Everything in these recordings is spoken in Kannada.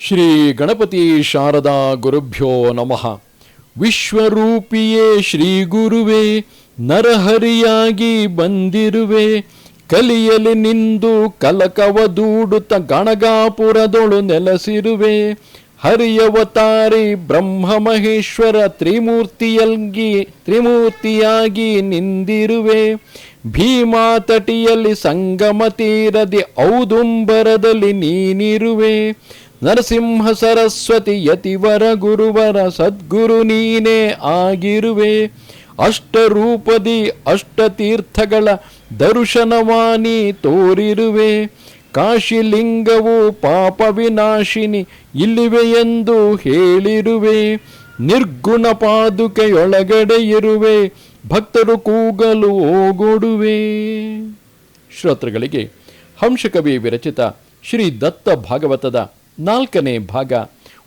ಶ್ರೀ ಗಣಪತಿ ಶಾರದಾ ಗುರುಭ್ಯೋ ನಮಃ. ವಿಶ್ವರೂಪಿಯೇ ಶ್ರೀ ಗುರುವೇ, ನರಹರಿಯಾಗಿ ಬಂದಿರುವೆ, ಕಲಿಯಲಿ ನಿಂದು ಕಲಕವದೂಡುತ್ತ ಗಣಗಾಪುರದೊಳು ನೆಲೆಸಿರುವೆ. ಹರಿಯವತಾರಿ ಬ್ರಹ್ಮ ಮಹೇಶ್ವರ ತ್ರಿಮೂರ್ತಿಯಾಗಿ ನಿಂದಿರುವೆ. ಭೀಮಾ ತಟಿಯಲ್ಲಿ ಸಂಗಮ ತೀರದಿ ಔದುಂಬರದಲ್ಲಿ ನೀನಿರುವೆ. ನರಸಿಂಹ ಸರಸ್ವತಿ ಯತಿವರ ಗುರುವರ ಸದ್ಗುರು ನೀನೇ ಆಗಿರುವೆ. ಅಷ್ಟರೂಪದಿ ಅಷ್ಟತೀರ್ಥಗಳ ದರ್ಶನವಾನಿ ತೋರಿರುವೆ. ಕಾಶಿಲಿಂಗವು ಪಾಪ ವಿನಾಶಿನಿ ಇಲ್ಲಿವೆ ಎಂದು ಹೇಳಿರುವೆ. ನಿರ್ಗುಣ ಪಾದುಕೆಯೊಳಗಡೆ ಇರುವೆ, ಭಕ್ತರು ಕೂಗಲು ಓಗೊಡುವೆ. ಶ್ರೋತೃಗಳಿಗೆ ಹಂಸಕವಿ ವಿರಚಿತ ಶ್ರೀ ದತ್ತ ಭಾಗವತದ 4ನೇ ಭಾಗ,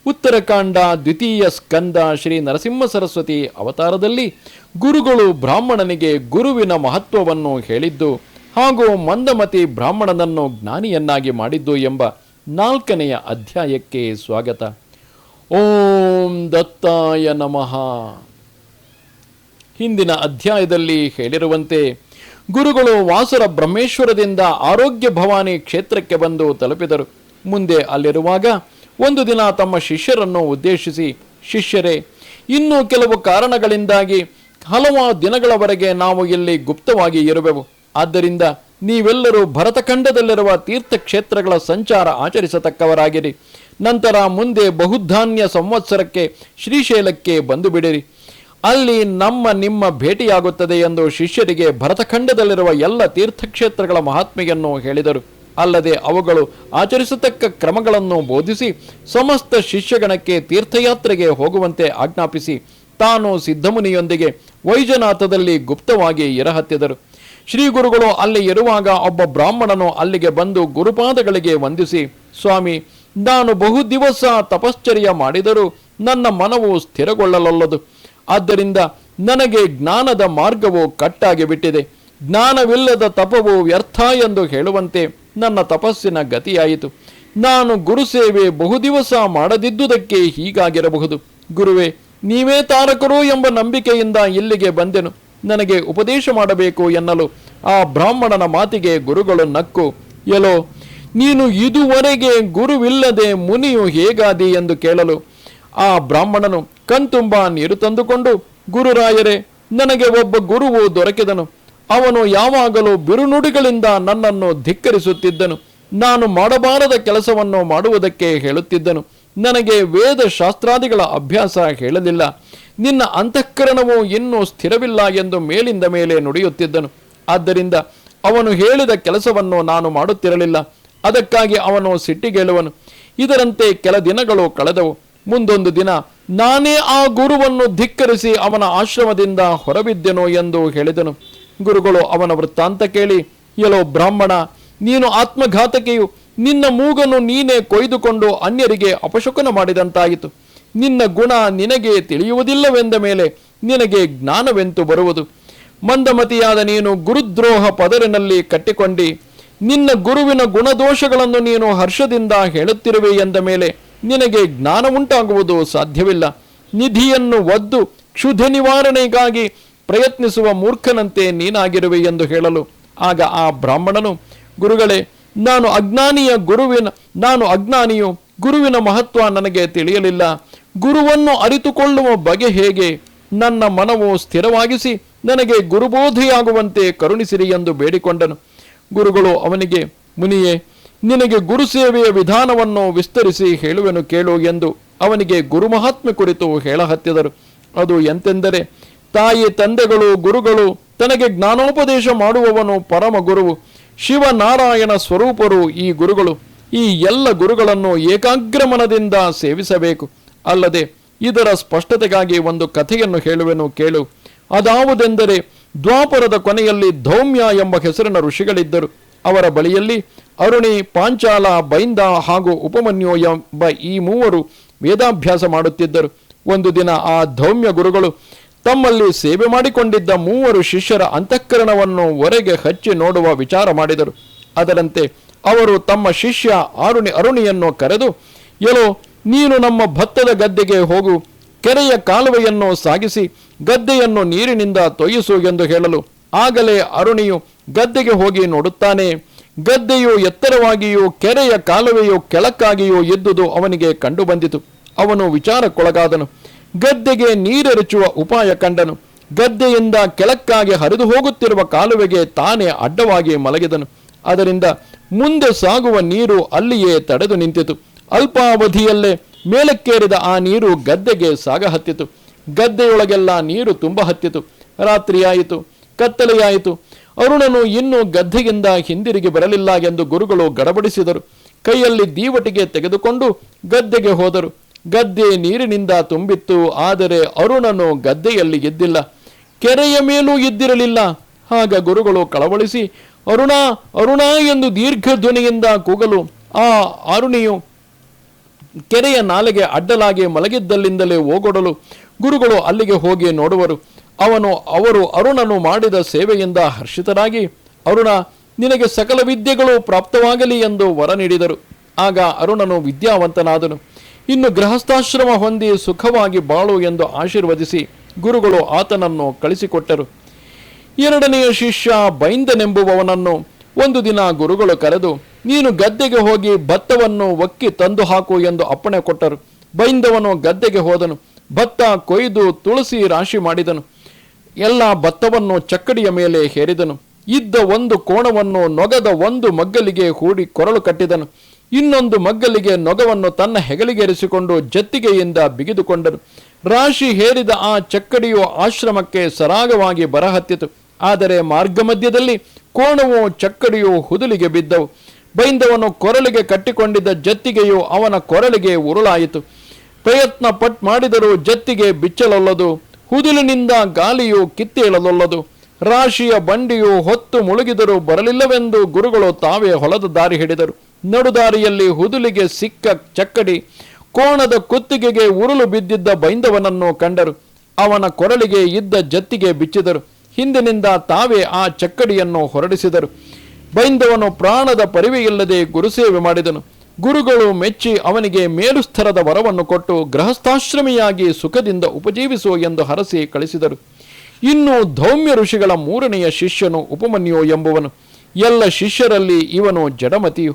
ಉತ್ತರಕಾಂಡ, ದ್ವಿತೀಯ ಸ್ಕಂದ. ಶ್ರೀ ನರಸಿಂಹ ಸರಸ್ವತಿ ಅವತಾರದಲ್ಲಿ ಗುರುಗಳು ಬ್ರಾಹ್ಮಣನಿಗೆ ಗುರುವಿನ ಮಹತ್ವವನ್ನು ಹೇಳಿದ್ದು ಹಾಗೂ ಮಂದಮತಿ ಬ್ರಾಹ್ಮಣನನ್ನು ಜ್ಞಾನಿಯನ್ನಾಗಿ ಮಾಡಿದ್ದು ಎಂಬ 4ನೆಯ ಅಧ್ಯಾಯಕ್ಕೆ ಸ್ವಾಗತ. ಓಂ ದತ್ತಾಯ ನಮಃ. ಹಿಂದಿನ ಅಧ್ಯಾಯದಲ್ಲಿ ಹೇಳಿರುವಂತೆ ಗುರುಗಳು ವಾಸುರ ಬ್ರಹ್ಮೇಶ್ವರದಿಂದ ಆರೋಗ್ಯ ಭವಾನಿ ಕ್ಷೇತ್ರಕ್ಕೆ ಬಂದು ತಲುಪಿದರು. ಮುಂದೆ ಅಲ್ಲಿರುವಾಗ ಒಂದು ದಿನ ತಮ್ಮ ಶಿಷ್ಯರನ್ನು ಉದ್ದೇಶಿಸಿ, ಶಿಷ್ಯರೇ, ಇನ್ನೂ ಕೆಲವು ಕಾರಣಗಳಿಂದಾಗಿ ಹಲವಾರು ದಿನಗಳವರೆಗೆ ನಾವು ಇಲ್ಲಿ ಗುಪ್ತವಾಗಿ ಇರುವೆವು. ಆದ್ದರಿಂದ ನೀವೆಲ್ಲರೂ ಭರತಖಂಡದಲ್ಲಿರುವ ತೀರ್ಥಕ್ಷೇತ್ರಗಳ ಸಂಚಾರ ಆಚರಿಸತಕ್ಕವರಾಗಿರಿ. ನಂತರ ಮುಂದೆ ಬಹುಧಾನ್ಯ ಸಂವತ್ಸರಕ್ಕೆ ಶ್ರೀಶೈಲಕ್ಕೆ ಬಂದು ಬಿಡಿರಿ. ಅಲ್ಲಿ ನಿಮ್ಮ ಭೇಟಿಯಾಗುತ್ತದೆ ಎಂದು ಶಿಷ್ಯರಿಗೆ ಭರತಖಂಡದಲ್ಲಿರುವ ಎಲ್ಲ ತೀರ್ಥಕ್ಷೇತ್ರಗಳ ಮಹಾತ್ಮೆಯನ್ನು ಹೇಳಿದರು. ಅಲ್ಲದೆ ಅವುಗಳು ಆಚರಿಸತಕ್ಕ ಕ್ರಮಗಳನ್ನು ಬೋಧಿಸಿ ಸಮಸ್ತ ಶಿಷ್ಯಗಣಕ್ಕೆ ತೀರ್ಥಯಾತ್ರೆಗೆ ಹೋಗುವಂತೆ ಆಜ್ಞಾಪಿಸಿ ತಾನು ಸಿದ್ಧಮುನಿಯೊಂದಿಗೆ ವೈಜನಾಥದಲ್ಲಿ ಗುಪ್ತವಾಗಿ ಇರಹತ್ತಿದರು. ಶ್ರೀ ಗುರುಗಳು ಅಲ್ಲಿ ಇರುವಾಗ ಒಬ್ಬ ಬ್ರಾಹ್ಮಣನು ಅಲ್ಲಿಗೆ ಬಂದು ಗುರುಪಾದಗಳಿಗೆ ವಂದಿಸಿ, ಸ್ವಾಮಿ, ನಾನು ಬಹು ದಿವಸ ತಪಶ್ಚರ್ಯ ಮಾಡಿದರೂ ನನ್ನ ಮನವು ಸ್ಥಿರಗೊಳ್ಳಲೊಲ್ಲದು. ಆದ್ದರಿಂದ ನನಗೆ ಜ್ಞಾನದ ಮಾರ್ಗವು ಕಟ್ಟಾಗಿ ಬಿಟ್ಟಿದೆ. ಜ್ಞಾನವಿಲ್ಲದ ತಪವು ವ್ಯರ್ಥ ಎಂದು ಹೇಳುವಂತೆ ನನ್ನ ತಪಸ್ಸಿನ ಗತಿಯಾಯಿತು. ನಾನು ಗುರುಸೇವೆ ಬಹುದಿವಸ ಮಾಡದಿದ್ದುದಕ್ಕೆ ಹೀಗಾಗಿರಬಹುದು. ಗುರುವೇ, ನೀವೇ ತಾರಕರು ಎಂಬ ನಂಬಿಕೆಯಿಂದ ಇಲ್ಲಿಗೆ ಬಂದೆನು. ನನಗೆ ಉಪದೇಶ ಮಾಡಬೇಕು ಎನ್ನಲು ಆ ಬ್ರಾಹ್ಮಣನ ಮಾತಿಗೆ ಗುರುಗಳು ನಕ್ಕು, ಎಲೋ, ನೀನು ಇದುವರೆಗೆ ಗುರುವಿಲ್ಲದೆ ಮುನಿಯು ಹೇಗಾದಿ ಎಂದು ಕೇಳಲು ಆ ಬ್ರಾಹ್ಮಣನು ಕಣ್ತುಂಬ ನೀರು ತಂದುಕೊಂಡು, ಗುರುರಾಯರೇ, ನನಗೆ ಒಬ್ಬ ಗುರುವು ದೊರಕಿದನು. ಅವನು ಯಾವಾಗಲೂ ಬಿರುನುಡಿಗಳಿಂದ ನನ್ನನ್ನು ಧಿಕ್ಕರಿಸುತ್ತಿದ್ದನು. ನಾನು ಮಾಡಬಾರದ ಕೆಲಸವನ್ನು ಮಾಡುವುದಕ್ಕೆ ಹೇಳುತ್ತಿದ್ದನು. ನನಗೆ ವೇದ ಶಾಸ್ತ್ರಾದಿಗಳ ಅಭ್ಯಾಸ ಹೇಳಲಿಲ್ಲ. ನಿನ್ನ ಅಂತಃಕರಣವು ಇನ್ನೂ ಸ್ಥಿರವಿಲ್ಲ ಎಂದು ಮೇಲಿಂದ ಮೇಲೆ ನುಡಿಯುತ್ತಿದ್ದನು. ಆದ್ದರಿಂದ ಅವನು ಹೇಳಿದ ಕೆಲಸವನ್ನು ನಾನು ಮಾಡುತ್ತಿರಲಿಲ್ಲ. ಅದಕ್ಕಾಗಿ ಅವನು ಸಿಟ್ಟಿಗೇಳುವನು. ಇದರಂತೆ ಕೆಲ ದಿನಗಳು ಕಳೆದವು. ಮುಂದೊಂದು ದಿನ ನಾನೇ ಆ ಗುರುವನ್ನು ಧಿಕ್ಕರಿಸಿ ಅವನ ಆಶ್ರಮದಿಂದ ಹೊರಬಿದ್ದೆನು ಎಂದು ಹೇಳಿದನು. ಗುರುಗಳು ಅವನ ವೃತ್ತಾಂತ ಕೇಳಿ, ಎಲೋ ಬ್ರಾಹ್ಮಣ, ನೀನು ಆತ್ಮಘಾತಕಿಯು. ನಿನ್ನ ಮೂಗನ್ನು ನೀನೇ ಕೊಯ್ದುಕೊಂಡು ಅನ್ಯರಿಗೆ ಅಪಶಕುನ ಮಾಡಿದಂತಾಯಿತು. ನಿನ್ನ ಗುಣ ನಿನಗೆ ತಿಳಿಯುವುದಿಲ್ಲವೆಂದ ಮೇಲೆ ನಿನಗೆ ಜ್ಞಾನವೆಂತು ಬರುವುದು? ಮಂದಮತಿಯಾದ ನೀನು ಗುರುದ್ರೋಹ ಪದರಿನಲ್ಲಿ ಕಟ್ಟಿಕೊಂಡಿ ನಿನ್ನ ಗುರುವಿನ ಗುಣದೋಷಗಳನ್ನು ನೀನು ಹರ್ಷದಿಂದ ಹೇಳುತ್ತಿರುವೆ ಎಂದ ಮೇಲೆ ನಿನಗೆ ಜ್ಞಾನ ಉಂಟಾಗುವುದು ಸಾಧ್ಯವಿಲ್ಲ. ನಿಧಿಯನ್ನು ಒದ್ದು ಕ್ಷುಧೆ ನಿವಾರಣೆಗಾಗಿ ಪ್ರಯತ್ನಿಸುವ ಮೂರ್ಖನಂತೆ ನೀನಾಗಿರುವೆ ಎಂದು ಹೇಳಲು ಆಗ ಆ ಬ್ರಾಹ್ಮಣನು, ಗುರುಗಳೇ, ನಾನು ಅಜ್ಞಾನಿಯು. ಗುರುವಿನ ಮಹತ್ವ ನನಗೆ ತಿಳಿಯಲಿಲ್ಲ. ಗುರುವನ್ನು ಅರಿತುಕೊಳ್ಳುವ ಬಗೆ ಹೇಗೆ? ನನ್ನ ಮನವು ಸ್ಥಿರವಾಗಿಸಿ ನನಗೆ ಗುರುಬೋಧೆಯಾಗುವಂತೆ ಕರುಣಿಸಿರಿ ಎಂದು ಬೇಡಿಕೊಂಡನು. ಗುರುಗಳು ಅವನಿಗೆ, ಮುನಿಯೇ, ನಿನಗೆ ಗುರುಸೇವೆಯ ವಿಧಾನವನ್ನು ವಿಸ್ತರಿಸಿ ಹೇಳುವೆನು ಕೇಳು ಎಂದು ಅವನಿಗೆ ಗುರುಮಹಾತ್ಮೆ ಕುರಿತು ಹೇಳಹತ್ತಿದರು. ಅದು ಎಂತೆಂದರೆ, ತಾಯಿ ತಂದೆಗಳು ಗುರುಗಳು, ತನಗೆ ಜ್ಞಾನೋಪದೇಶ ಮಾಡುವವನು ಪರಮ ಗುರುವು, ಶಿವನಾರಾಯಣ ಸ್ವರೂಪರು ಈ ಗುರುಗಳು. ಈ ಎಲ್ಲ ಗುರುಗಳನ್ನು ಏಕಾಗ್ರ ಮನದಿಂದ ಸೇವಿಸಬೇಕು. ಅಲ್ಲದೆ ಇದರ ಸ್ಪಷ್ಟತೆಗಾಗಿ ಒಂದು ಕಥೆಯನ್ನು ಹೇಳುವೆನು ಕೇಳು. ಅದಾವುದೆಂದರೆ, ದ್ವಾಪರದ ಕೊನೆಯಲ್ಲಿ ಧೌಮ್ಯ ಎಂಬ ಹೆಸರಿನ ಋಷಿಗಳಿದ್ದರು. ಅವರ ಬಳಿಯಲ್ಲಿ ಅರುಣಿ, ಪಾಂಚಾಲ, ಬೈಂದ ಹಾಗೂ ಉಪಮನ್ಯು ಎಂಬ ಈ 3 ವೇದಾಭ್ಯಾಸ ಮಾಡುತ್ತಿದ್ದರು. ಒಂದು ದಿನ ಆ ಧೌಮ್ಯ ಗುರುಗಳು ತಮ್ಮಲ್ಲಿ ಸೇವೆ ಮಾಡಿಕೊಂಡಿದ್ದ 3 ಶಿಷ್ಯರ ಅಂತಃಕರಣವನ್ನು ಹೊರಗೆ ಹಚ್ಚಿ ನೋಡುವ ವಿಚಾರ ಮಾಡಿದರು. ಅದರಂತೆ ಅವರು ತಮ್ಮ ಶಿಷ್ಯ ಅರುಣಿಯನ್ನು ಕರೆದು, ಎಲ್ಲೋ ನೀನು ನಮ್ಮ ಭತ್ತದ ಗದ್ದೆಗೆ ಹೋಗು, ಕೆರೆಯ ಕಾಲುವೆಯನ್ನು ಸಾಗಿಸಿ ಗದ್ದೆಯನ್ನು ನೀರಿನಿಂದ ತೊಯಿಸು ಎಂದು ಹೇಳಲು, ಆಗಲೇ ಅರುಣಿಯು ಗದ್ದೆಗೆ ಹೋಗಿ ನೋಡುತ್ತಾನೆ. ಗದ್ದೆಯು ಎತ್ತರವಾಗಿಯೂ ಕೆರೆಯ ಕಾಲುವೆಯು ಕೆಳಕ್ಕಾಗಿಯೂ ಇದ್ದುದು ಅವನಿಗೆ ಕಂಡು ಬಂದಿತು. ಅವನು ವಿಚಾರಕ್ಕೊಳಗಾದನು. ಗದ್ದೆಗೆ ನೀರೆರಚುವ ಉಪಾಯ ಕಂಡನು. ಗದ್ದೆಯಿಂದ ಕೆಳಕ್ಕಾಗಿ ಹರಿದು ಹೋಗುತ್ತಿರುವ ಕಾಲುವೆಗೆ ತಾನೇ ಅಡ್ಡವಾಗಿ ಮಲಗಿದನು. ಅದರಿಂದ ಮುಂದೆ ಸಾಗುವ ನೀರು ಅಲ್ಲಿಯೇ ತಡೆದು ನಿಂತಿತು. ಅಲ್ಪಾವಧಿಯಲ್ಲೇ ಮೇಲಕ್ಕೇರಿದ ಆ ನೀರು ಗದ್ದೆಗೆ ಸಾಗಹತ್ತಿತು. ಗದ್ದೆಯೊಳಗೆಲ್ಲ ನೀರು ತುಂಬ ಹತ್ತಿತು. ರಾತ್ರಿಯಾಯಿತು, ಕತ್ತಲೆಯಾಯಿತು. ಅರುಣನು ಇನ್ನೂ ಗದ್ದೆಯಿಂದ ಹಿಂದಿರುಗಿ ಬರಲಿಲ್ಲ ಎಂದು ಗುರುಗಳು ಗಡಬಡಿಸಿದರು. ಕೈಯಲ್ಲಿ ದೀವಟಿಗೆ ತೆಗೆದುಕೊಂಡು ಗದ್ದೆಗೆ ಹೋದರು. ಗದ್ದೆ ನೀರಿನಿಂದ ತುಂಬಿತ್ತು. ಆದರೆ ಅರುಣನು ಗದ್ದೆಯಲ್ಲಿ ಇದ್ದಿಲ್ಲ, ಕೆರೆಯ ಮೇಲೂ ಇದ್ದಿರಲಿಲ್ಲ. ಆಗ ಗುರುಗಳು ಕಳವಳಿಸಿ ಅರುಣ ಅರುಣ ಎಂದು ದೀರ್ಘ ಧ್ವನಿಯಿಂದ ಕೂಗಲು, ಆ ಅರುಣಿಯು ಕೆರೆಯ ನಾಲೆಗೆ ಅಡ್ಡಲಾಗಿ ಮಲಗಿದ್ದಲ್ಲಿಂದಲೇ ಓಗೊಡಲು ಗುರುಗಳು ಅಲ್ಲಿಗೆ ಹೋಗಿ ನೋಡುವರು. ಅವರು ಅರುಣನು ಮಾಡಿದ ಸೇವೆಯಿಂದ ಹರ್ಷಿತರಾಗಿ, ಅರುಣ, ನಿನಗೆ ಸಕಲ ವಿದ್ಯೆಗಳು ಪ್ರಾಪ್ತವಾಗಲಿ ಎಂದು ವರ ನೀಡಿದರು. ಆಗ ಅರುಣನು ವಿದ್ಯಾವಂತನಾದನು. ಇನ್ನು ಗೃಹಸ್ಥಾಶ್ರಮ ಹೊಂದಿ ಸುಖವಾಗಿ ಬಾಳು ಎಂದು ಆಶೀರ್ವದಿಸಿ ಗುರುಗಳು ಆತನನ್ನು ಕಳಿಸಿಕೊಟ್ಟರು. ಎರಡನೆಯ ಶಿಷ್ಯ ಬೈಂದನೆಂಬುವವನನ್ನು ಒಂದು ದಿನ ಗುರುಗಳು ಕರೆದು, ನೀನು ಗದ್ದೆಗೆ ಹೋಗಿ ಭತ್ತವನ್ನು ಒಕ್ಕಿ ತಂದು ಹಾಕು ಎಂದು ಅಪ್ಪಣೆ ಕೊಟ್ಟರು. ಬೈಂದವನು ಗದ್ದೆಗೆ ಹೋದನು. ಭತ್ತ ಕೊಯ್ದು ತುಳಸಿ ರಾಶಿ ಮಾಡಿದನು. ಎಲ್ಲ ಭತ್ತವನ್ನು ಚಕ್ಕಡಿಯ ಮೇಲೆ ಹೇರಿದನು. ಇದ್ದ ಒಂದು ಕೋಣವನ್ನು ನೊಗದ ಒಂದು ಮಗ್ಗಲಿಗೆ ಹೂಡಿ ಕೊರಳು ಕಟ್ಟಿದನು. ಇನ್ನೊಂದು ಮಗ್ಗಲಿಗೆ ನೊಗವನ್ನು ತನ್ನ ಹೆಗಲಿಗೇರಿಸಿಕೊಂಡು ಜತ್ತಿಗೆಯಿಂದ ಬಿಗಿದುಕೊಂಡನು. ರಾಶಿ ಹೇರಿದ ಆ ಚಕ್ಕಡಿಯು ಆಶ್ರಮಕ್ಕೆ ಸರಾಗವಾಗಿ ಬರಹತ್ತಿತು. ಆದರೆ ಮಾರ್ಗ ಮಧ್ಯದಲ್ಲಿ ಕೋಣವು ಚಕ್ಕಡಿಯು ಹುದುಲಿಗೆ ಬಿದ್ದವು. ಬೈಂದವನು ಕೊರಳಿಗೆ ಕಟ್ಟಿಕೊಂಡಿದ್ದ ಜತ್ತಿಗೆಯು ಅವನ ಕೊರಳಿಗೆ ಉರುಳಾಯಿತು. ಪ್ರಯತ್ನ ಮಾಡಿದರೂ ಜತ್ತಿಗೆ ಬಿಚ್ಚಲೊಲ್ಲದು. ಹುದುಲಿನಿಂದ ಗಾಳಿಯು ಕಿತ್ತೇಳಲೊಲ್ಲದು. ರಾಶಿಯ ಬಂಡಿಯು ಹೊತ್ತು ಮುಳುಗಿದರೂ ಬರಲಿಲ್ಲವೆಂದು ಗುರುಗಳು ತಾವೇ ಹೊಲದ ದಾರಿ ಹಿಡಿದರು. ನಡುದಾರಿಯಲ್ಲಿ ಹುದುಲಿಗೆ ಸಿಕ್ಕ ಚಕ್ಕಡಿ ಕೋಣದ ಕುತ್ತಿಗೆಗೆ ಉರುಳು ಬಿದ್ದಿದ್ದ ಬೈಂದವನನ್ನು ಕಂಡರು. ಅವನ ಕೊರಳಿಗೆ ಇದ್ದ ಜತ್ತಿಗೆ ಬಿಚ್ಚಿದರು. ಹಿಂದಿನಿಂದ ತಾವೇ ಆ ಚಕ್ಕಡಿಯನ್ನು ಹೊರಡಿಸಿದರು. ಬೈಂದವನು ಪ್ರಾಣದ ಪರಿವೆಯಿಲ್ಲದೆ ಗುರುಸೇವೆ ಮಾಡಿದನು. ಗುರುಗಳು ಮೆಚ್ಚಿ ಅವನಿಗೆ ಮೇಲುಸ್ತರದ ವರವನ್ನು ಕೊಟ್ಟು ಗೃಹಸ್ಥಾಶ್ರಮಿಯಾಗಿ ಸುಖದಿಂದ ಉಪಜೀವಿಸು ಎಂದು ಹರಸಿ ಕಳಿಸಿದರು. ಇನ್ನು ಧೌಮ್ಯ ಋಷಿಗಳ ಮೂರನೆಯ ಶಿಷ್ಯನು ಉಪಮನ್ಯು ಎಂಬುವನು. ಎಲ್ಲ ಶಿಷ್ಯರಲ್ಲಿ ಇವನು ಜಡಮತಿಯು.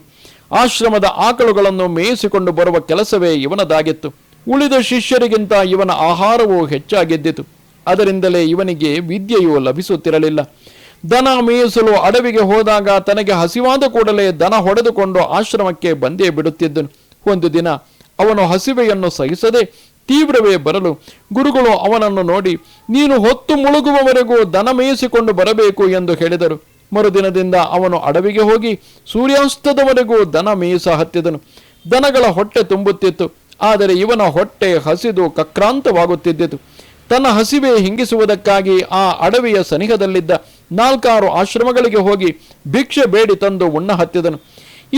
ಆಶ್ರಮದ ಆಕಳುಗಳನ್ನು ಮೇಯಿಸಿಕೊಂಡು ಬರುವ ಕೆಲಸವೇ ಇವನದಾಗಿತ್ತು. ಉಳಿದ ಶಿಷ್ಯರಿಗಿಂತ ಇವನ ಆಹಾರವು ಹೆಚ್ಚಾಗಿದ್ದಿತು. ಅದರಿಂದಲೇ ಇವನಿಗೆ ವಿದ್ಯೆಯು ಲಭಿಸುತ್ತಿರಲಿಲ್ಲ. ದನ ಮೇಯಿಸಲು ಅಡವಿಗೆ ಹೋದಾಗ ತನಗೆ ಹಸಿವಾದ ಕೂಡಲೇ ದನ ಹೊಡೆದುಕೊಂಡು ಆಶ್ರಮಕ್ಕೆ ಬಂದೇ ಬಿಡುತ್ತಿದ್ದನು. ಒಂದು ದಿನ ಅವನು ಹಸಿವೆಯನ್ನು ಸಹಿಸದೆ ತೀವ್ರವೇ ಬರಲು ಗುರುಗಳು ಅವನನ್ನು ನೋಡಿ, ನೀನು ಹೊತ್ತು ಮುಳುಗುವವರೆಗೂ ದನ ಮೇಯಿಸಿಕೊಂಡು ಬರಬೇಕು ಎಂದು ಹೇಳಿದರು. ಮರುದಿನದಿಂದ ಅವನು ಅಡವಿಗೆ ಹೋಗಿ ಸೂರ್ಯಾಸ್ತದವರೆಗೂ ದನ ಮೇಯಿಸ ಹತ್ತಿದನು. ದನಗಳ ಹೊಟ್ಟೆ ತುಂಬುತ್ತಿತ್ತು. ಆದರೆ ಇವನ ಹೊಟ್ಟೆ ಹಸಿದು ಕಕ್ರಾಂತವಾಗುತ್ತಿದ್ದಿತು. ತನ್ನ ಹಸಿವೆ ಹಿಂಗಿಸುವುದಕ್ಕಾಗಿ ಆ ಅಡವಿಯ ಸನಿಹದಲ್ಲಿದ್ದ 4-6 ಆಶ್ರಮಗಳಿಗೆ ಹೋಗಿ ಭಿಕ್ಷೆ ಬೇಡಿ ತಂದು ಉಣ್ಣ ಹತ್ತಿದನು.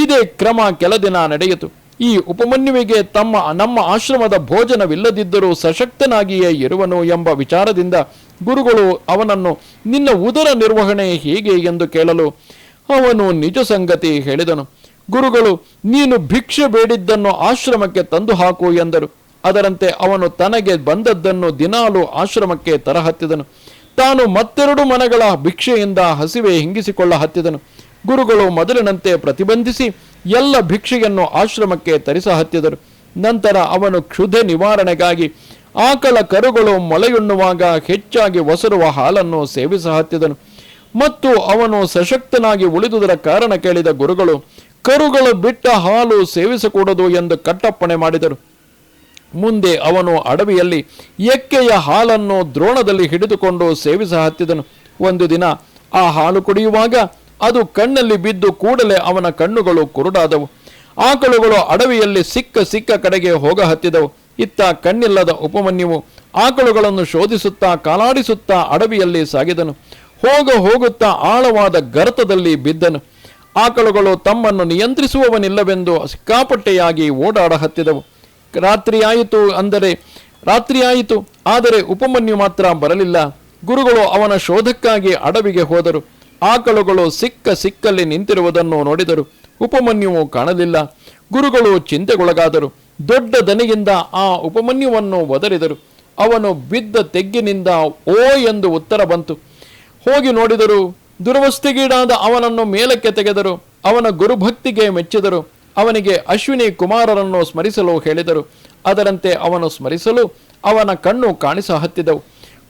ಇದೇ ಕ್ರಮ ಕೆಲ ದಿನ ನಡೆಯಿತು. ಈ ಉಪಮನ್ಯುವಿಗೆ ನಮ್ಮ ಆಶ್ರಮದ ಭೋಜನವಿಲ್ಲದಿದ್ದರೂ ಸಶಕ್ತನಾಗಿಯೇ ಇರುವನು ಎಂಬ ವಿಚಾರದಿಂದ ಗುರುಗಳು ಅವನನ್ನು, ನಿನ್ನ ಉದರ ನಿರ್ವಹಣೆ ಹೇಗೆ ಎಂದು ಕೇಳಲು ಅವನು ನಿಜ ಸಂಗತಿ ಹೇಳಿದನು. ಗುರುಗಳು, ನೀನು ಭಿಕ್ಷೆ ಬೇಡಿದ್ದನ್ನು ಆಶ್ರಮಕ್ಕೆ ತಂದು ಹಾಕು ಎಂದರು. ಅದರಂತೆ ಅವನು ತನಗೆ ಬಂದದ್ದನ್ನು ದಿನಾಲೂ ಆಶ್ರಮಕ್ಕೆ ತರಹತ್ತಿದನು. ತಾನು ಮತ್ತೆರಡು ಮನೆಗಳ ಭಿಕ್ಷೆಯಿಂದ ಹಸಿವೆ ಹಿಂಗಿಸಿಕೊಳ್ಳ ಹತ್ತಿದನು. ಗುರುಗಳು ಮೊದಲಿನಂತೆ ಪ್ರತಿಬಂಧಿಸಿ ಎಲ್ಲ ಭಿಕ್ಷೆಯನ್ನು ಆಶ್ರಮಕ್ಕೆ ತರಿಸ ಹತ್ತಿದರು. ನಂತರ ಅವನು ಕ್ಷುಧೆ ನಿವಾರಣೆಗಾಗಿ ಆಕಳ ಕರುಗಳು ಮೊಲೆಯುಣ್ಣುವಾಗ ಹೆಚ್ಚಾಗಿ ಒಸರುವ ಹಾಲನ್ನು ಸೇವಿಸ ಹತ್ತಿದನು. ಮತ್ತು ಅವನು ಸಶಕ್ತನಾಗಿ ಉಳಿದುದರ ಕಾರಣ ಕೇಳಿದ ಗುರುಗಳು ಕರುಗಳು ಬಿಟ್ಟ ಹಾಲು ಸೇವಿಸಕೂಡದು ಎಂದು ಕಟ್ಟಪ್ಪಣೆ ಮಾಡಿದರು. ಮುಂದೆ ಅವನು ಅಡವಿಯಲ್ಲಿ ಎಕ್ಕೆಯ ಹಾಲನ್ನು ದ್ರೋಣದಲ್ಲಿ ಹಿಡಿದುಕೊಂಡು ಸೇವಿಸ ಹತ್ತಿದನು. ಒಂದು ದಿನ ಆ ಹಾಲು ಕುಡಿಯುವಾಗ ಅದು ಕಣ್ಣಲ್ಲಿ ಬಿದ್ದು ಕೂಡಲೇ ಅವನ ಕಣ್ಣುಗಳು ಕುರುಡಾದವು. ಆಕಳುಗಳು ಅಡವಿಯಲ್ಲಿ ಸಿಕ್ಕ ಕಡೆಗೆ ಹೋಗ ಹತ್ತಿದವು. ಇತ್ತ ಕಣ್ಣಿಲ್ಲದ ಉಪಮನ್ಯುವು ಆಕಳುಗಳನ್ನು ಶೋಧಿಸುತ್ತಾ ಕಾಲಾಡಿಸುತ್ತಾ ಅಡವಿಯಲ್ಲಿ ಸಾಗಿದನು. ಹೋಗುತ್ತಾ ಆಳವಾದ ಗರ್ತದಲ್ಲಿ ಬಿದ್ದನು. ಆಕಳುಗಳು ತಮ್ಮನ್ನು ನಿಯಂತ್ರಿಸುವವನಿಲ್ಲವೆಂದು ಸಿಕ್ಕಾಪಟ್ಟೆಯಾಗಿ ಓಡಾಡ ಹತ್ತಿದವು. ರಾತ್ರಿಯಾಯಿತು. ಆದರೆ ಉಪಮನ್ಯು ಮಾತ್ರ ಬರಲಿಲ್ಲ. ಗುರುಗಳು ಅವನ ಶೋಧಕ್ಕಾಗಿ ಅಡವಿಗೆ ಹೋದರು. ಆಕಳುಗಳು ಸಿಕ್ಕಲ್ಲಿ ನಿಂತಿರುವುದನ್ನು ನೋಡಿದರು. ಉಪಮನ್ಯುವು ಕಾಣಲಿಲ್ಲ. ಗುರುಗಳು ಚಿಂತೆಗೊಳಗಾದರು. ದೊಡ್ಡ ದನಿಯಿಂದ ಆ ಉಪಮನ್ಯುವನ್ನು ಒದರಿದರು. ಅವನು ಬಿದ್ದ ತೆಗ್ಗಿನಿಂದ ಓ ಎಂದು ಉತ್ತರ ಬಂತು. ಹೋಗಿ ನೋಡಿದರು. ದುರವಸ್ಥೆಗೀಡಾದ ಅವನನ್ನು ಮೇಲಕ್ಕೆ ತೆಗೆದರು. ಅವನ ಗುರುಭಕ್ತಿಗೆ ಮೆಚ್ಚಿದರು. ಅವನಿಗೆ ಅಶ್ವಿನಿ ಕುಮಾರರನ್ನು ಸ್ಮರಿಸಲು ಹೇಳಿದರು. ಅದರಂತೆ ಅವನು ಸ್ಮರಿಸಲು ಅವನ ಕಣ್ಣು ಕಾಣಿಸಹತ್ತಿದವು.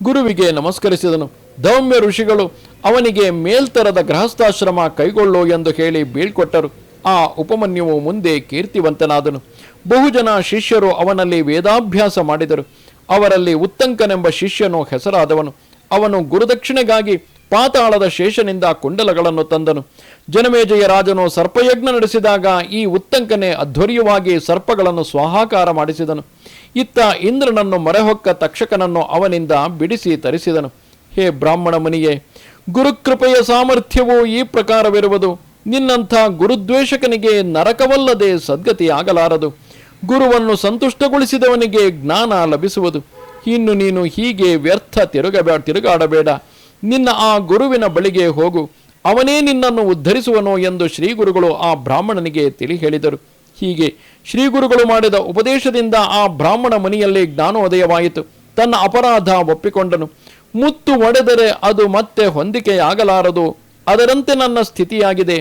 ಗುರುವಿಗೆ ನಮಸ್ಕರಿಸಿದನು. ದೌಮ್ಯ ಋಷಿಗಳು ಅವನಿಗೆ ಮೇಲ್ತರದ ಗೃಹಸ್ಥಾಶ್ರಮ ಕೈಗೊಳ್ಳು ಎಂದು ಹೇಳಿ ಬೀಳ್ಕೊಟ್ಟರು. ಆ ಉಪಮನ್ಯುವು ಮುಂದೆ ಕೀರ್ತಿವಂತನಾದನು. ಬಹುಜನ ಶಿಷ್ಯರು ಅವನಲ್ಲಿ ವೇದಾಭ್ಯಾಸ ಮಾಡಿದರು. ಅವರಲ್ಲಿ ಉತ್ತಂಕನೆಂಬ ಶಿಷ್ಯನು ಹೆಸರಾದವನು. ಅವನು ಗುರುದಕ್ಷಿಣೆಗಾಗಿ ಪಾತಾಳದ ಶೇಷನಿಂದ ಕುಂಡಲಗಳನ್ನು ತಂದನು. ಜನಮೇಜಯ ರಾಜನು ಸರ್ಪಯಜ್ಞ ನಡೆಸಿದಾಗ ಈ ಉತ್ತಂಕನೆ ಅಧ್ವರ್ಯವಾಗಿ ಸರ್ಪಗಳನ್ನು ಸ್ವಾಹಾಕಾರ ಮಾಡಿಸಿದನು. ಇತ್ತ ಇಂದ್ರನನ್ನು ಮೊರೆಹೊಕ್ಕ ತಕ್ಷಕನನ್ನು ಅವನಿಂದ ಬಿಡಿಸಿ ತರಿಸಿದನು. ಹೇ ಬ್ರಾಹ್ಮಣ ಮುನಿಯೇ, ಗುರುಕೃಪೆಯ ಸಾಮರ್ಥ್ಯವು ಈ ಪ್ರಕಾರವಿರುವುದು. ನಿನ್ನಂಥ ಗುರುದ್ವೇಷಕನಿಗೆ ನರಕವಲ್ಲದೆ ಸದ್ಗತಿಯಾಗಲಾರದು. ಗುರುವನ್ನು ಸಂತುಷ್ಟಗೊಳಿಸಿದವನಿಗೆ ಜ್ಞಾನ ಲಭಿಸುವುದು. ಇನ್ನು ನೀನು ಹೀಗೆ ವ್ಯರ್ಥ ತಿರುಗಾಡಬೇಡ. ನಿನ್ನ ಆ ಗುರುವಿನ ಬಳಿಗೆ ಹೋಗು, ಅವನೇ ನಿನ್ನನ್ನು ಉದ್ಧರಿಸುವನು ಎಂದು ಶ್ರೀಗುರುಗಳು ಆ ಬ್ರಾಹ್ಮಣನಿಗೆ ತಿಳಿ ಹೇಳಿದರು. ಹೀಗೆ ಶ್ರೀಗುರುಗಳು ಮಾಡಿದ ಉಪದೇಶದಿಂದ ಆ ಬ್ರಾಹ್ಮಣ ಮುನಿಯಲ್ಲಿ ಜ್ಞಾನೋದಯವಾಯಿತು. ತನ್ನ ಅಪರಾಧ ಒಪ್ಪಿಕೊಂಡನು. ಮುತ್ತು ಒಡೆದರೆ ಅದು ಮತ್ತೆ ಹೊಂದಿಕೆಯಾಗಲಾರದು. ಅದರಂತೆ ನನ್ನ ಸ್ಥಿತಿಯಾಗಿದೆ.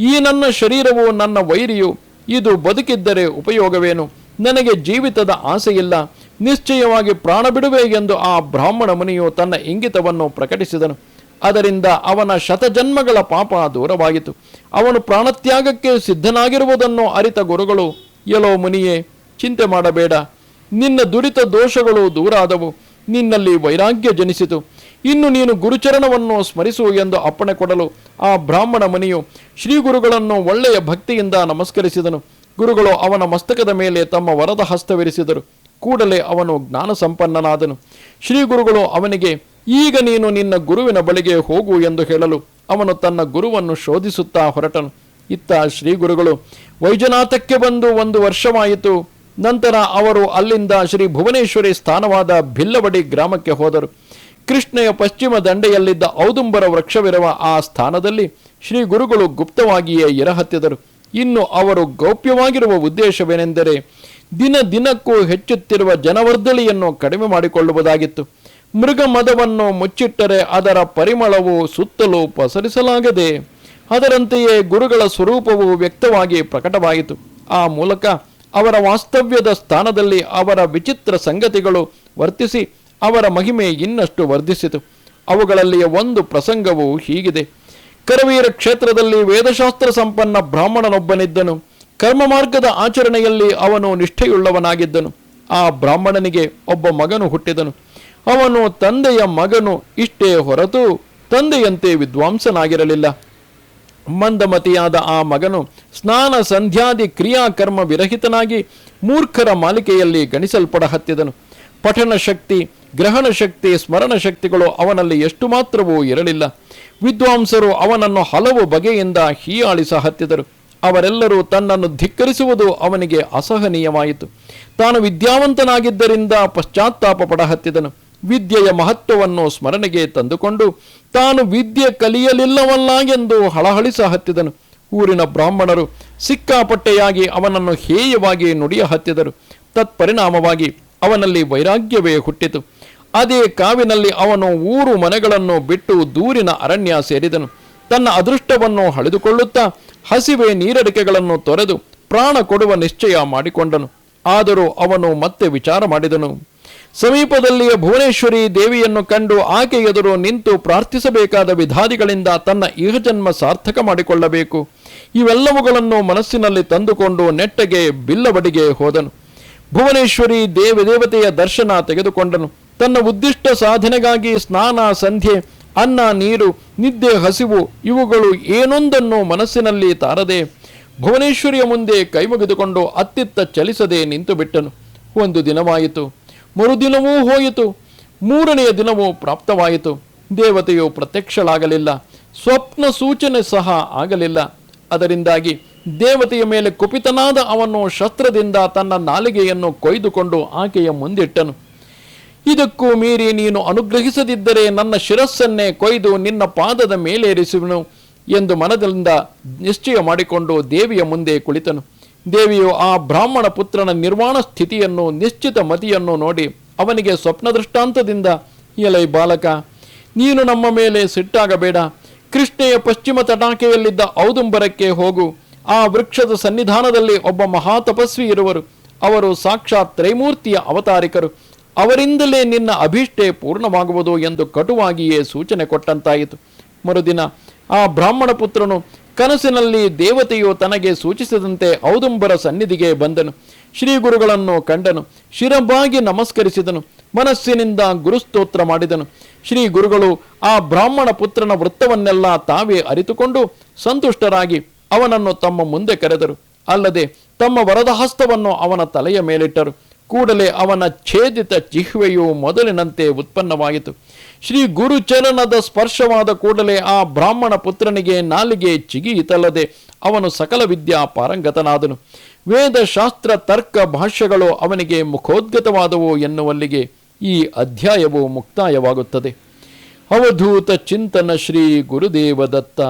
ಈ ನನ್ನ ಶರೀರವು ನನ್ನ ವೈರಿಯು. ಇದು ಬದುಕಿದ್ದರೆ ಉಪಯೋಗವೇನು? ನನಗೆ ಜೀವಿತದ ಆಸೆಯಿಲ್ಲ. ನಿಶ್ಚಯವಾಗಿ ಪ್ರಾಣ ಬಿಡುವೆ ಎಂದು ಆ ಬ್ರಾಹ್ಮಣ ಮುನಿಯು ತನ್ನ ಇಂಗಿತವನ್ನು ಪ್ರಕಟಿಸಿದನು. ಅದರಿಂದ ಅವನ ಶತಜನ್ಮಗಳ ಪಾಪ ದೂರವಾಯಿತು. ಅವನು ಪ್ರಾಣತ್ಯಾಗಕ್ಕೆ ಸಿದ್ಧನಾಗಿರುವುದನ್ನು ಅರಿತ ಗುರುಗಳು, ಎಲೋ ಮುನಿಯೇ, ಚಿಂತೆ ಮಾಡಬೇಡ. ನಿನ್ನ ದುರಿತ ದೋಷಗಳು ದೂರಾದವು. ನಿನ್ನಲ್ಲಿ ವೈರಾಗ್ಯ ಜನಿಸಿತು. ಇನ್ನು ನೀನು ಗುರುಚರಣವನ್ನು ಸ್ಮರಿಸು ಎಂದು ಅಪ್ಪಣೆ ಕೊಡಲು ಆ ಬ್ರಾಹ್ಮಣ ಮುನಿಯು ಶ್ರೀಗುರುಗಳನ್ನು ಒಳ್ಳೆಯ ಭಕ್ತಿಯಿಂದ ನಮಸ್ಕರಿಸಿದನು. ಗುರುಗಳು ಅವನ ಮಸ್ತಕದ ಮೇಲೆ ತಮ್ಮ ವರದ ಹಸ್ತವಿರಿಸಿದರು. ಕೂಡಲೇ ಅವನು ಜ್ಞಾನ ಸಂಪನ್ನನಾದನು. ಶ್ರೀಗುರುಗಳು ಅವನಿಗೆ, ಈಗ ನೀನು ನಿನ್ನ ಗುರುವಿನ ಬಳಿಗೆ ಹೋಗು ಎಂದು ಹೇಳಲು ಅವನು ತನ್ನ ಗುರುವನ್ನು ಶೋಧಿಸುತ್ತಾ ಹೊರಟನು. ಇತ್ತ ಶ್ರೀಗುರುಗಳು ವೈಜನಾಥಕ್ಕೆ ಬಂದು 1 ವರ್ಷವಾಯಿತು. ನಂತರ ಅವರು ಅಲ್ಲಿಂದ ಶ್ರೀ ಭುವನೇಶ್ವರಿ ಸ್ಥಾನವಾದ ಭಿಲ್ಲವಡಿ ಗ್ರಾಮಕ್ಕೆ ಹೋದರು. ಕೃಷ್ಣೆಯ ಪಶ್ಚಿಮ ದಂಡೆಯಲ್ಲಿದ್ದ ಔದುಂಬರ ವೃಕ್ಷವಿರುವ ಆ ಸ್ಥಾನದಲ್ಲಿ ಶ್ರೀ ಗುರುಗಳು ಗುಪ್ತವಾಗಿಯೇ ಇರಹತ್ತಿದರು. ಇನ್ನು ಅವರು ಗೌಪ್ಯವಾಗಿರುವ ಉದ್ದೇಶವೇನೆಂದರೆ ದಿನ ದಿನಕ್ಕೂ ಹೆಚ್ಚುತ್ತಿರುವ ಜನವರ್ದಳಿಯನ್ನು ಕಡಿಮೆ ಮಾಡಿಕೊಳ್ಳುವುದಾಗಿತ್ತು. ಮೃಗ ಮದವನ್ನು ಮುಚ್ಚಿಟ್ಟರೆ ಅದರ ಪರಿಮಳವು ಸುತ್ತಲೂ ಪಸರಿಸಲಾಗದೆ ಅದರಂತೆಯೇ ಗುರುಗಳ ಸ್ವರೂಪವು ವ್ಯಕ್ತವಾಗಿ ಪ್ರಕಟವಾಯಿತು. ಆ ಮೂಲಕ ಅವರ ವಾಸ್ತವ್ಯದ ಸ್ಥಾನದಲ್ಲಿ ಅವರ ವಿಚಿತ್ರ ಸಂಗತಿಗಳು ವರ್ತಿಸಿ ಅವರ ಮಹಿಮೆ ಇನ್ನಷ್ಟು ವರ್ಧಿಸಿತು. ಅವುಗಳಲ್ಲಿ ಒಂದು ಪ್ರಸಂಗವು ಹೀಗಿದೆ. ಕರವೀರ ಕ್ಷೇತ್ರದಲ್ಲಿ ವೇದಶಾಸ್ತ್ರ ಸಂಪನ್ನ ಬ್ರಾಹ್ಮಣನೊಬ್ಬನಿದ್ದನು. ಕರ್ಮ ಮಾರ್ಗದ ಆಚರಣೆಯಲ್ಲಿ ಅವನು ನಿಷ್ಠೆಯುಳ್ಳವನಾಗಿದ್ದನು. ಆ ಬ್ರಾಹ್ಮಣನಿಗೆ ಒಬ್ಬ ಮಗನು ಹುಟ್ಟಿದನು. ಅವನು ತಂದೆಯ ಮಗನು ಇಷ್ಟೇ ಹೊರತು ತಂದೆಯಂತೆ ವಿದ್ವಾಂಸನಾಗಿರಲಿಲ್ಲ. ಮಂದಮತಿಯಾದ ಆ ಮಗನು ಸ್ನಾನ ಸಂಧ್ಯಾದಿ ಕ್ರಿಯಾಕರ್ಮ ವಿರಹಿತನಾಗಿ ಮೂರ್ಖರ ಮಾಲಿಕೆಯಲ್ಲಿ ಗಣಿಸಲ್ಪಡಹತ್ತಿದನು. ಪಠನ ಶಕ್ತಿ, ಗ್ರಹಣ ಶಕ್ತಿ, ಸ್ಮರಣ ಶಕ್ತಿಗಳು ಅವನಲ್ಲಿ ಎಷ್ಟು ಮಾತ್ರವೂ ಇರಲಿಲ್ಲ. ವಿದ್ವಾಂಸರು ಅವನನ್ನು ಹಲವು ಬಗೆಯಿಂದ ಹೀಯಾಳಿಸಹತ್ತಿದರು. ಅವರೆಲ್ಲರೂ ತನ್ನನ್ನು ಧಿಕ್ಕರಿಸುವುದು ಅವನಿಗೆ ಅಸಹನೀಯವಾಯಿತು. ತಾನು ವಿದ್ಯಾವಂತನಾಗಿದ್ದರಿಂದ ಪಶ್ಚಾತ್ತಾಪ ಪಡಹತ್ತಿದನು. ವಿದ್ಯೆಯ ಮಹತ್ವವನ್ನು ಸ್ಮರಣೆಗೆ ತಂದುಕೊಂಡು ತಾನು ವಿದ್ಯೆ ಕಲಿಯಲಿಲ್ಲವಲ್ಲ ಎಂದು ಹಳಹಳಿಸಹತ್ತಿದನು. ಊರಿನ ಬ್ರಾಹ್ಮಣರು ಸಿಕ್ಕಾಪಟ್ಟೆಯಾಗಿ ಅವನನ್ನು ಹೇಯವಾಗಿ ನುಡಿಯ ಹತ್ತಿದರು. ತತ್ಪರಿಣಾಮವಾಗಿ ಅವನಲ್ಲಿ ವೈರಾಗ್ಯವೇ ಹುಟ್ಟಿತು. ಅದೇ ಕಾವಿನಲ್ಲಿ ಅವನು ಊರು ಮನೆಗಳನ್ನು ಬಿಟ್ಟು ದೂರಿನ ಅರಣ್ಯ ಸೇರಿದನು. ತನ್ನ ಅದೃಷ್ಟವನ್ನು ಹಳೆದುಕೊಳ್ಳುತ್ತಾ ಹಸಿವೆ ನೀರಡಿಕೆಗಳನ್ನು ತೊರೆದು ಪ್ರಾಣ ಕೊಡುವ ನಿಶ್ಚಯ ಮಾಡಿಕೊಂಡನು. ಆದರೂ ಅವನು ಮತ್ತೆ ವಿಚಾರ ಮಾಡಿದನು. ಸಮೀಪದಲ್ಲಿಯ ಭುವನೇಶ್ವರಿ ದೇವಿಯನ್ನು ಕಂಡು ಆಕೆ ಎದುರು ನಿಂತು ಪ್ರಾರ್ಥಿಸಬೇಕಾದ ವಿಧಾದಿಗಳಿಂದ ತನ್ನ ಇಹಜನ್ಮ ಸಾರ್ಥಕ ಮಾಡಿಕೊಳ್ಳಬೇಕು. ಇವೆಲ್ಲವುಗಳನ್ನು ಮನಸ್ಸಿನಲ್ಲಿ ತಂದುಕೊಂಡು ನೆಟ್ಟಗೆ ಬಿಲ್ಲವಡಿಗೆ ಹೋದನು. ಭುವನೇಶ್ವರಿ ದೇವತೆಯ ದರ್ಶನ ತೆಗೆದುಕೊಂಡನು. ತನ್ನ ಉದ್ದಿಷ್ಟ ಸಾಧನೆಗಾಗಿ ಸ್ನಾನ, ಸಂಧ್ಯೆ, ಅನ್ನ, ನೀರು, ನಿದ್ದೆ, ಹಸಿವು ಇವುಗಳು ಏನೊಂದನ್ನು ಮನಸ್ಸಿನಲ್ಲಿ ತಾರದೆ ಭುವನೇಶ್ವರಿಯ ಮುಂದೆ ಕೈಮುಗಿದುಕೊಂಡು ಅತ್ತಿತ್ತ ಚಲಿಸದೆ ನಿಂತು ಬಿಟ್ಟನು. 1 ದಿನವಾಯಿತು. ಮರುದಿನವೂ ಹೋಯಿತು. 3ನೆಯ ದಿನವೂ ಪ್ರಾಪ್ತವಾಯಿತು. ದೇವತೆಯು ಪ್ರತ್ಯಕ್ಷಳಾಗಲಿಲ್ಲ. ಸ್ವಪ್ನ ಸೂಚನೆ ಸಹ ಆಗಲಿಲ್ಲ. ಅದರಿಂದಾಗಿ ದೇವತೆಯ ಮೇಲೆ ಕುಪಿತನಾದ ಅವನು ಶಸ್ತ್ರದಿಂದ ತನ್ನ ನಾಲಿಗೆಯನ್ನು ಕೊಯ್ದುಕೊಂಡು ಆಕೆಯ ಮುಂದಿಟ್ಟನು. ಇದಕ್ಕೂ ಮೀರಿ ನೀನು ಅನುಗ್ರಹಿಸದಿದ್ದರೆ ನನ್ನ ಶಿರಸ್ಸನ್ನೇ ಕೊಯ್ದು ನಿನ್ನ ಪಾದದ ಮೇಲೇರಿಸುವನು ಎಂದು ಮನದಿಂದ ನಿಶ್ಚಯ ಮಾಡಿಕೊಂಡು ದೇವಿಯ ಮುಂದೆ ಕುಳಿತನು. ದೇವಿಯು ಆ ಬ್ರಾಹ್ಮಣ ಪುತ್ರನ ನಿರ್ವಾಣ ಸ್ಥಿತಿಯನ್ನು ನಿಶ್ಚಿತ ಮತಿಯನ್ನು ನೋಡಿ ಅವನಿಗೆ ಸ್ವಪ್ನ ದೃಷ್ಟಾಂತದಿಂದ, ಎಲೈ ಬಾಲಕ, ನೀನು ನಮ್ಮ ಮೇಲೆ ಸಿಟ್ಟಾಗಬೇಡ. ಕೃಷ್ಣೆಯ ಪಶ್ಚಿಮ ತಟಾಕೆಯಲ್ಲಿದ್ದ ಔದುಂಬರಕ್ಕೆ ಹೋಗು. ಆ ವೃಕ್ಷದ ಸನ್ನಿಧಾನದಲ್ಲಿ ಒಬ್ಬ ಮಹಾತಪಸ್ವಿ ಇರುವರು. ಅವರು ಸಾಕ್ಷಾತ್ ತ್ರೈಮೂರ್ತಿಯ ಅವತಾರಿಕರು. ಅವರಿಂದಲೇ ನಿನ್ನ ಅಭೀಷ್ಟೆ ಪೂರ್ಣವಾಗುವುದು ಎಂದು ಕಟುವಾಗಿಯೇ ಸೂಚನೆ ಕೊಟ್ಟಂತಾಯಿತು. ಮರುದಿನ ಆ ಬ್ರಾಹ್ಮಣ ಪುತ್ರನು ಕನಸಿನಲ್ಲಿ ದೇವತೆಯು ತನಗೆ ಸೂಚಿಸಿದಂತೆ ಔದುಂಬರ ಸನ್ನಿಧಿಗೆ ಬಂದನು. ಶ್ರೀ ಗುರುಗಳನ್ನು ಕಂಡನು. ಶಿರಬಾಗಿ ನಮಸ್ಕರಿಸಿದನು. ಮನಸ್ಸಿನಿಂದ ಗುರುಸ್ತೋತ್ರ ಮಾಡಿದನು. ಶ್ರೀ ಗುರುಗಳು ಆ ಬ್ರಾಹ್ಮಣ ಪುತ್ರನ ವೃತ್ತವನ್ನೆಲ್ಲ ತಾವೇ ಅರಿತುಕೊಂಡು ಸಂತುಷ್ಟರಾಗಿ ಅವನನ್ನು ತಮ್ಮ ಮುಂದೆ ಕರೆದರು. ಅಲ್ಲದೆ ತಮ್ಮ ವರದ ಹಸ್ತವನ್ನು ಅವನ ತಲೆಯ ಮೇಲಿಟ್ಟರು. ಕೂಡಲೇ ಅವನ ಛೇದಿತ ಜಿಹ್ವೆಯು ಮೊದಲಿನಂತೆ ಉತ್ಪನ್ನವಾಯಿತು. ಶ್ರೀ ಗುರುಚರಣದ ಸ್ಪರ್ಶವಾದ ಕೂಡಲೇ ಆ ಬ್ರಾಹ್ಮಣ ಪುತ್ರನಿಗೆ ನಾಲಿಗೆ ಚಿಗಿಯಿತಲ್ಲದೆ ಅವನು ಸಕಲ ವಿದ್ಯಾ ಪಾರಂಗತನಾದನು. ವೇದ ಶಾಸ್ತ್ರ ತರ್ಕ ಭಾಷ್ಯಗಳು ಅವನಿಗೆ ಮುಖೋದ್ಗತವಾದವು ಎನ್ನುವಲ್ಲಿಗೆ ಈ ಅಧ್ಯಾಯವು ಮುಕ್ತಾಯವಾಗುತ್ತದೆ. ಅವಧೂತ ಚಿಂತನ ಶ್ರೀ ಗುರುದೇವ ದತ್ತ.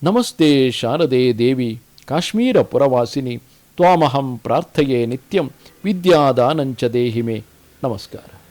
ನಮಸ್ತೆ ಶಾರದೆ ದೇವಿ ಕಾಶ್ಮೀರ ಪುರವಾಸಿನಿ. ತ್ವಾಮಹಂ ಪ್ರಾರ್ಥಯೇ ನಿತ್ಯಂ ವಿದ್ಯಾದಾನಂಚ ದೇಹಿಮೆ. ನಮಸ್ಕಾರ.